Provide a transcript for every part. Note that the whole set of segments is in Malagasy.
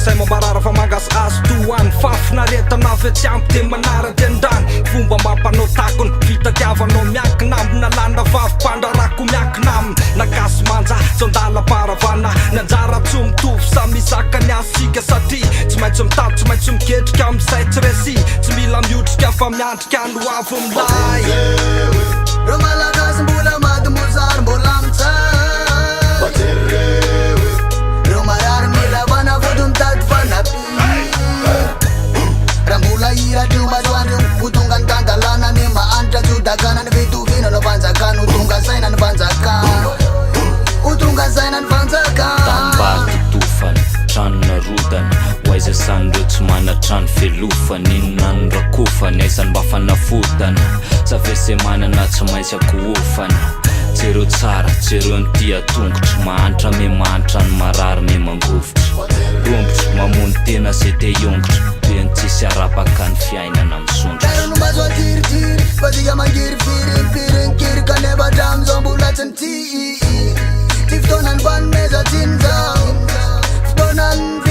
Say mambarara fa mangas toany fafinaretana avy tsy ampy de manaraka andrany fomba mampanao takony fitadiavanao miankina amina landa vavimpandrarako miankina aminy nagasy manja sondala-paravana ny anjara tsy mitovy samisaka ny asika satria tsy maintsy mitady tsy maintsy miketrika am'izay tsy resi tsy mila mihotrika fa miandrika no avy milay reo malagasy mbola mady mozary mbola mitsay reo marary mila vana vodiny tady fanapi raha mbola iradreo masoandreo ho tonga ny tandalana ny mahanitra tsy ho dakana ny fitovinana fanjakana ho tonga saina ny fanjakana ho tonga saina ny fanjakana tambatontofany tranona rodana hoaiza san'ireo tsy mana trano felofany inona ny rakofany aizany mba fanafotana zavese manana tsy maintsy akohofana tsereo tsara tsereo ny tia tongotra mahanitra me mahanitra ny marary me mangovitra rombotry mamony tena zay te iongotra beny tsisy arapaka ny fiainana misondra no mazoatiriry fatika mangiry firimpirinkiry kanefa hatramin'izao mbola tsy niti ty fotoanany fanomezatsin'izao fotoanany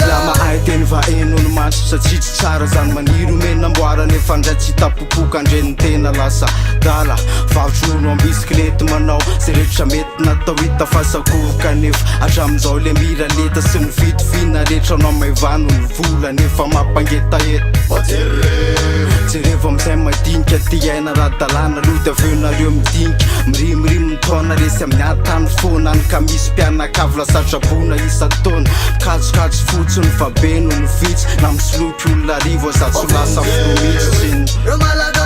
mila mahay teny vaeno ny matso satsia tsy tsara zany maniry omeny namboara nefa ndray tsy tapopoka andreny tena lasa dala vavitrolo ambisikilety manao zay rehetra mety natao hita fasakovoka nefa hatramin'izao le mira leta sy ny vitovina rehetra anao maivano ny vola nefa mampangeta eto jereva amizay madinika ty aina raha-dalàna aloha de aveonareo midinika mirimiriry mitaona resy amin'ny atany fona any ka misy mpianakavy lasatrabona isa-taona kajokajo fotsiny fa beno ny vitsy na misoloky olona rivo aza tsy lasa filo mihitsy